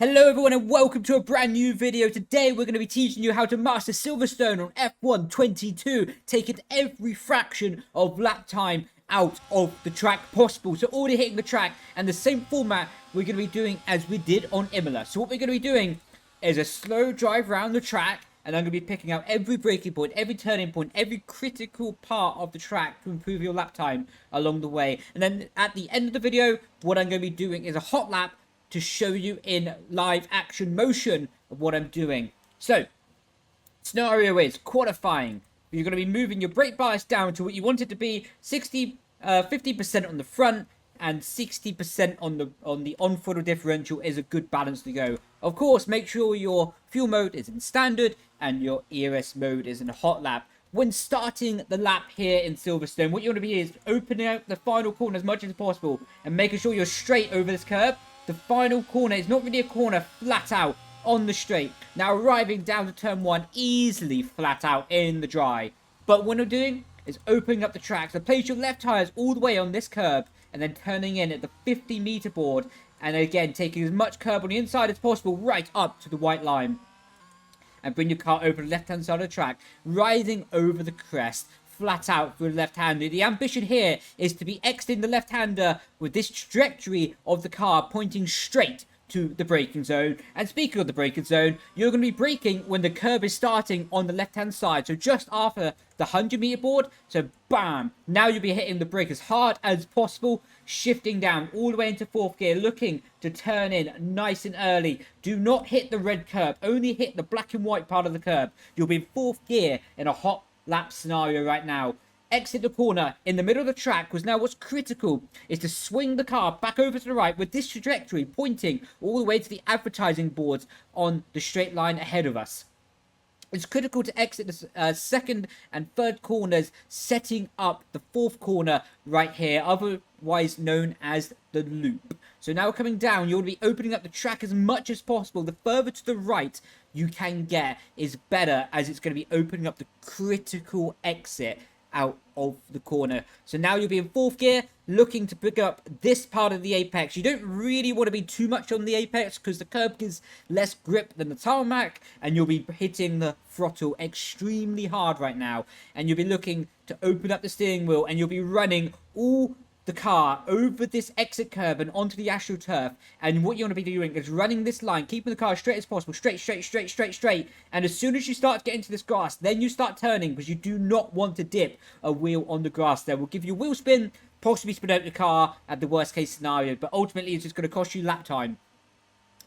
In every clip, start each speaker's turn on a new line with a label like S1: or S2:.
S1: Hello everyone and welcome to a brand new video. Today we're going to be teaching you how to master Silverstone on F1 22, taking every fraction of lap time out of the track possible. So already hitting the track and the same format we're going to be doing as we did on Imola. So what we're going to be doing is a slow drive around the track, and I'm going to be picking out every braking point, every turning point, every critical part of the track to improve your lap time along the way. And then at the end of the video, what I'm going to be doing is a hot lap to show you in live action motion of what I'm doing. So, scenario is qualifying. You're going to be moving your brake bias down to what you want it to be, 50% on the front and 60% on the on-throttle differential is a good balance to go. Of course, make sure your fuel mode is in standard and your ERS mode is in hot lap. When starting the lap here in Silverstone, what you want to be is opening out the final corner as much as possible and making sure you're straight over this curb. The final corner is not really a corner, flat out on the straight. Now arriving down to turn 1 easily flat out in the dry. But what we're doing is opening up the track. So place your left tyres all the way on this curb and then turning in at the 50-meter board. And again, taking as much curb on the inside as possible right up to the white line. And bring your car over the left-hand side of the track, rising over the crest, flat out for the left-hander. The ambition here is to be exiting the left-hander with this trajectory of the car pointing straight to the braking zone. And speaking of the braking zone, you're going to be braking when the curb is starting on the left-hand side. So just after the 100-meter board. So bam! Now you'll be hitting the brake as hard as possible, shifting down all the way into 4th gear, looking to turn in nice and early. Do not hit the red curb. Only hit the black and white part of the curb. You'll be in 4th gear in a hot lap scenario right now. Exit the corner in the middle of the track, because now what's critical is to swing the car back over to the right with this trajectory pointing all the way to the advertising boards on the straight line ahead of us. It's critical to exit the second and third corners, setting up the 4th corner right here, otherwise known as the loop. So now coming down, you'll be opening up the track as much as possible. The further to the right you can get is better, as it's going to be opening up the critical exit out of the corner. So now you'll be in 4th gear, looking to pick up this part of the apex. You don't really want to be too much on the apex because the curb gives less grip than the tarmac, and you'll be hitting the throttle extremely hard right now. And you'll be looking to open up the steering wheel, and you'll be running all the car over this exit curve and onto the astroturf. And what you want to be doing is running this line, keeping the car as straight as possible, straight. And as soon as you start to get into this grass, then you start turning, because you do not want to dip a wheel on the grass. There will give you a wheel spin, possibly spin out the car at the worst case scenario, but ultimately it's just going to cost you lap time.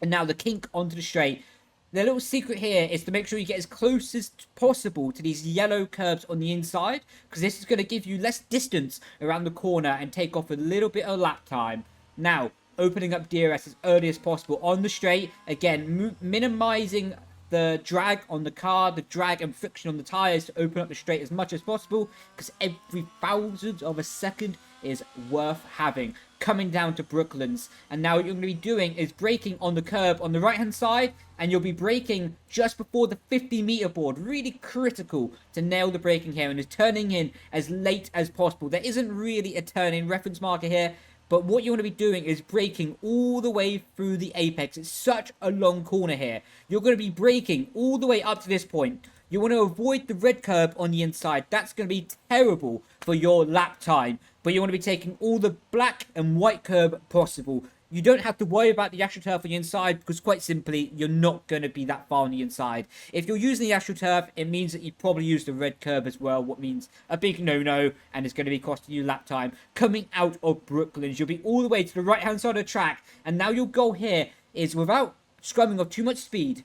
S1: And now the kink onto the straight. The little secret here is to make sure you get as close as possible to these yellow curbs on the inside, because this is going to give you less distance around the corner and take off a little bit of lap time. Now, opening up DRS as early as possible on the straight. Again, minimizing the drag on the car, the drag and friction on the tyres to open up the straight as much as possible, because every thousandth of a second is worth having. Coming down to Brooklands, and now what you're going to be doing is braking on the curb on the right hand side, and you'll be braking just before the 50-meter board. Really critical to nail the braking here, and is turning in as late as possible. There isn't really a turn-in reference marker here, but what you want to be doing is braking all the way through the apex. It's such a long corner here. You're going to be braking all the way up to this point. You want to avoid the red curb on the inside. That's going to be terrible for your lap time. But you want to be taking all the black and white curb possible. You don't have to worry about the astroturf on the inside, because quite simply, you're not going to be that far on the inside. If you're using the astroturf, it means that you probably use the red curb as well, what means a big no-no, and it's going to be costing you lap time. Coming out of Brooklands, you'll be all the way to the right-hand side of the track, and now your goal here is, without scrumming off too much speed,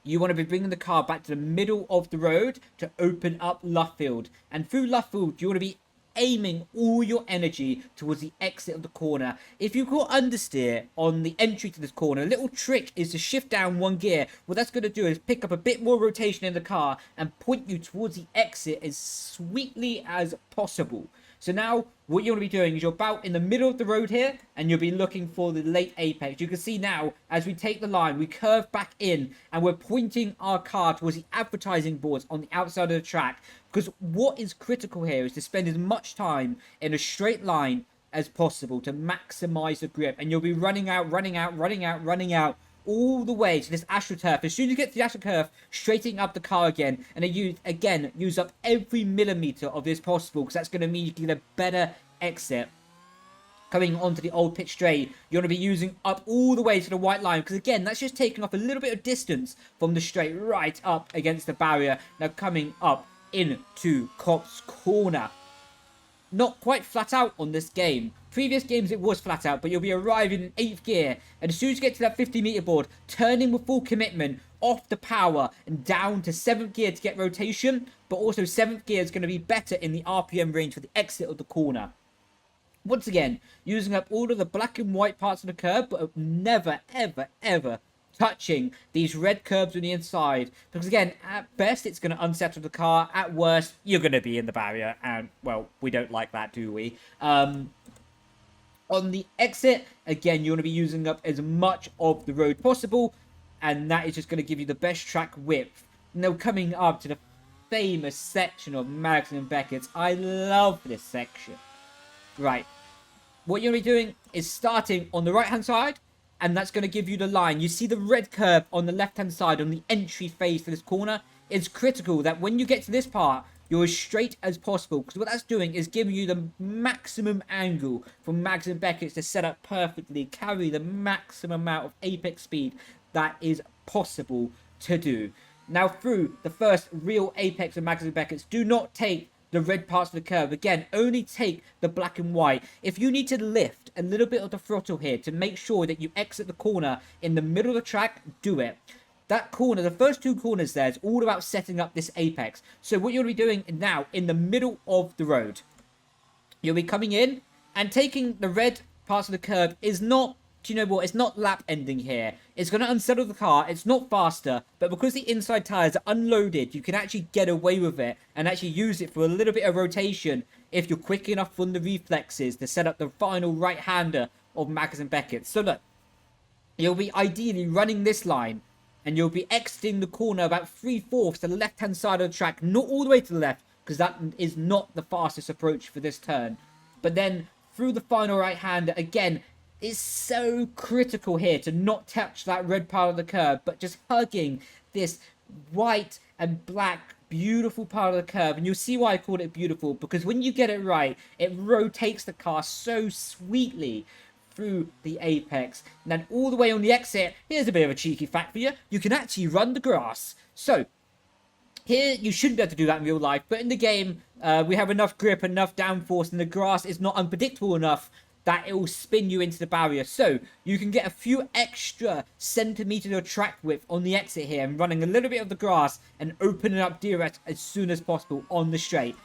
S1: you want to be bringing the car back to the middle of the road to open up Luffield. And through Luffield, you want to be aiming all your energy towards the exit of the corner. If you go understeer on the entry to this corner, a little trick is to shift down 1 gear. What that's going to do is pick up a bit more rotation in the car and point you towards the exit as sweetly as possible. So now what you want to be doing is you're about in the middle of the road here, and you'll be looking for the late apex. You can see now, as we take the line, we curve back in, and we're pointing our car towards the advertising boards on the outside of the track. Because what is critical here is to spend as much time in a straight line as possible to maximize the grip. And you'll be running out all the way to this AstroTurf. As soon as you get to the AstroTurf, straightening up the car again, and then use up every millimeter of this possible, because that's going to mean you get a better exit. Coming onto the old pit straight, you're going to be using up all the way to the white line, because again, that's just taking off a little bit of distance from the straight right up against the barrier. Now coming up into Copse corner. Not quite flat out on this game. Previous games it was flat out, but you'll be arriving in 8th gear, and as soon as you get to that 50-meter board, turning with full commitment, off the power, and down to 7th gear to get rotation, but also 7th gear is going to be better in the RPM range for the exit of the corner. Once again, using up all of the black and white parts of the curb, but never, ever, ever touching these red curbs on the inside. Because again, at best, it's going to unsettle the car. At worst, you're going to be in the barrier. And, well, we don't like that, do we? On the exit, again, you're going to be using up as much of the road possible. And that is just going to give you the best track width. Now, coming up to the famous section of Maggots and Becketts. I love this section. Right. What you're going to be doing is starting on the right-hand side, and that's going to give you the line. You see the red curve on the left-hand side on the entry phase to this corner. It's critical that when you get to this part, you're as straight as possible, because what that's doing is giving you the maximum angle from Maggots and Becketts to set up perfectly, carry the maximum amount of apex speed that is possible to do. Now, through the first real apex of Maggots and Becketts, do not take the red parts of the curve. Again, only take the black and white. If you need to lift a little bit of the throttle here to make sure that you exit the corner in the middle of the track, do it. That corner, the first two corners there, is all about setting up this apex. So what you'll be doing now in the middle of the road, you'll be coming in and taking the red parts of the curve is not, do you know what, it's not lap ending here. It's going to unsettle the car. It's not faster, but because the inside tyres are unloaded, you can actually get away with it and actually use it for a little bit of rotation if you're quick enough from the reflexes to set up the final right-hander of Maggots and Becketts. So look, you'll be ideally running this line, and you'll be exiting the corner about 3/4 to the left-hand side of the track, not all the way to the left, because that is not the fastest approach for this turn. But then through the final right-hander, again, is so critical here to not touch that red part of the curb, but just hugging this white and black beautiful part of the curve. And you'll see why I called it beautiful, because when you get it right, it rotates the car so sweetly through the apex. And then all the way on the exit, here's a bit of a cheeky fact for you, you can actually run the grass. So here you shouldn't be able to do that in real life, but in the game we have enough grip, enough downforce, and the grass is not unpredictable enough that it will spin you into the barrier. So you can get a few extra centimeters of track width on the exit here, and running a little bit of the grass and opening up DRS as soon as possible on the straight.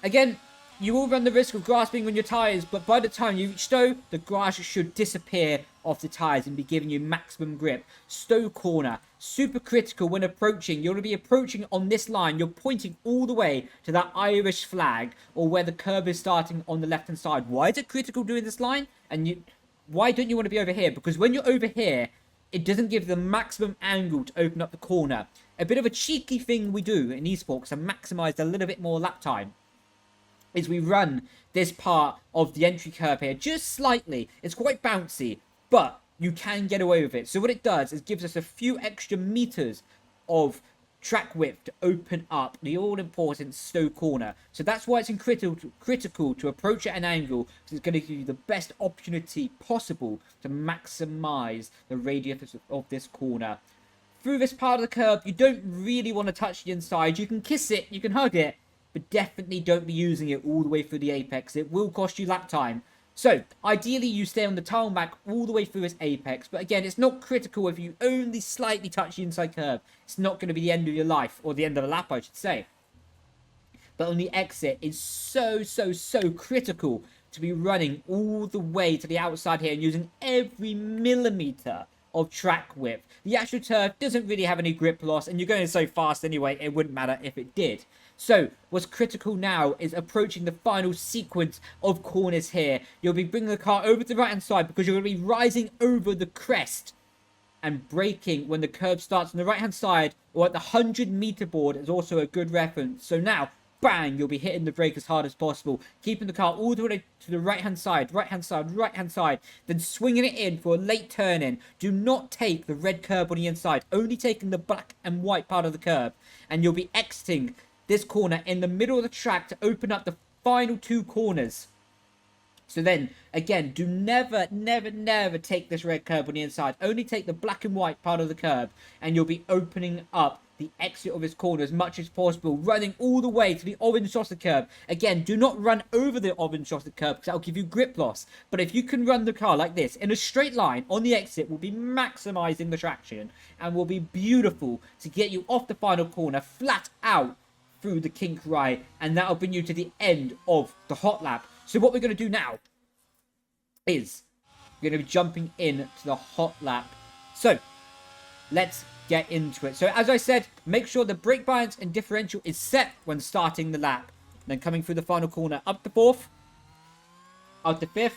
S1: Again, you will run the risk of grass being on your tyres, but by the time you reach Stowe, the grass should disappear off the tyres and be giving you maximum grip. Stowe corner, super critical when approaching. You're going to be approaching on this line. You're pointing all the way to that Irish flag, or where the curve is starting on the left-hand side. Why is it critical doing this line? And why don't you want to be over here? Because when you're over here, it doesn't give the maximum angle to open up the corner. A bit of a cheeky thing we do in esports to maximise a little bit more lap time is we run this part of the entry curve here just slightly. It's quite bouncy, but you can get away with it. So what it does is gives us a few extra meters of track width to open up the all-important Stowe corner. So that's why it's critical to approach at an angle, because it's going to give you the best opportunity possible to maximize the radius of this corner. Through this part of the curve, you don't really want to touch the inside. You can kiss it, you can hug it, but definitely don't be using it all the way through the apex. It will cost you lap time. So, ideally, you stay on the tarmac all the way through its apex. But again, it's not critical if you only slightly touch the inside curve. It's not going to be the end of your life, or the end of the lap, I should say. But on the exit, it's so critical to be running all the way to the outside here and using every millimeter of track width. The AstroTurf doesn't really have any grip loss, and you're going so fast anyway, it wouldn't matter if it did. So, what's critical now is approaching the final sequence of corners here. You'll be bringing the car over to the right-hand side, because you're going to be rising over the crest and braking when the curve starts on the right-hand side, or at the 100-meter board is also a good reference. So now, bang, you'll be hitting the brake as hard as possible, keeping the car all the way to the right-hand side, then swinging it in for a late turn in. Do not take the red curb on the inside, only taking the black and white part of the curb, and you'll be exiting this corner in the middle of the track to open up the final 2 corners. So then, again, do never take this red curb on the inside. Only take the black and white part of the curb, and you'll be opening up the exit of this corner as much as possible, running all the way to the orange dotted curb. Again, do not run over the orange dotted curb, because that will give you grip loss. But if you can run the car like this, in a straight line, on the exit, will be maximizing the traction, and will be beautiful to get you off the final corner, flat out through the kink right, and that'll bring you to the end of the hot lap. So what we're going to do now is we're going to be jumping in to the hot lap. So let's get into it. So as I said, make sure the brake balance and differential is set when starting the lap. Then coming through the final corner, up to 4th, out to 5th,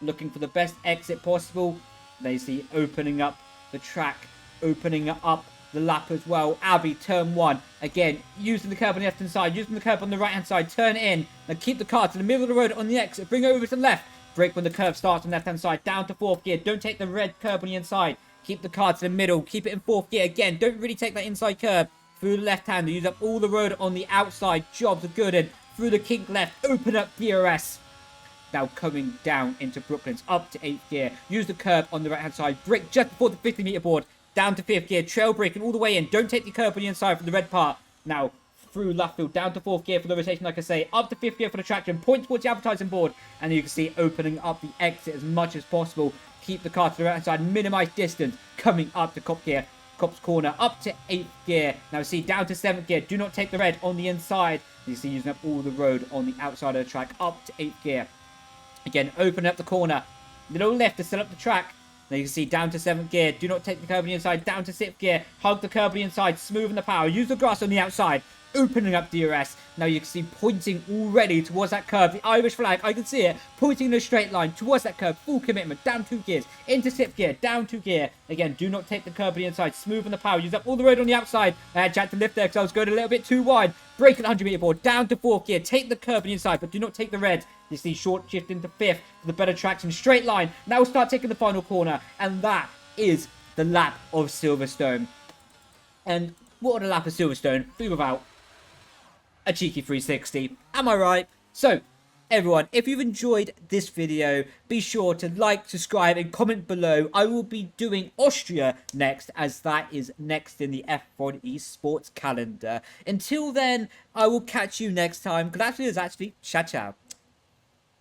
S1: looking for the best exit possible. Then you see opening up the track, opening up the lap as well. Abbey, turn 1. Again, using the curb on the left-hand side, using the curb on the right-hand side. Turn it in. Then keep the car to the middle of the road on the exit. Bring it over to the left. Brake when the curve starts on the left-hand side. Down to 4th gear. Don't take the red curb on the inside. Keep the car to the middle. Keep it in 4th gear. Again, don't really take that inside curb. Through the left-hander. Use up all the road on the outside. Jobs are good. And through the kink left. Open up DRS. Now coming down into Brooklands. Up to 8th gear. Use the curb on the right-hand side. Brake just before the 50-meter board. Down to 5th gear, trail braking all the way in. Don't take the curb on the inside for the red part. Now, through Luffield, down to 4th gear for the rotation, like I say. Up to 5th gear for the traction. Point towards the advertising board. And you can see opening up the exit as much as possible. Keep the car to the right hand side. Minimize distance. Coming up to Copse gear. Copse corner. Up to 8th gear. Now, see, down to 7th gear. Do not take the red on the inside. You see, using up all the road on the outside of the track. Up to 8th gear. Again, open up the corner. Little left to set up the track. Now you can see down to 7th gear. Do not take the curb on the inside. Down to 6th gear. Hug the curb on the inside. Smoothing the power. Use the grass on the outside. Opening up DRS. Now you can see pointing already towards that curb. The Irish flag. I can see it. Pointing in a straight line towards that curb. Full commitment. Down 2 gears. Into 6th gear. Down 2 gear. Again, do not take the curb on the inside. Smoothing the power. Use up all the road on the outside. I had chat to lift there because I was going a little bit too wide. Brake at 100-meter board. Down to 4th gear. Take the curb on the inside, but do not take the red. You see short shift into 5th for the better traction. Straight line. Now we'll start taking the final corner. And that is the lap of Silverstone. And what a lap of Silverstone be without a cheeky 360. Am I right? So, everyone, if you've enjoyed this video, be sure to like, subscribe, and comment below. I will be doing Austria next, as that is next in the F1 esports calendar. Until then, I will catch you next time. Gracias, actually. Ciao, ciao.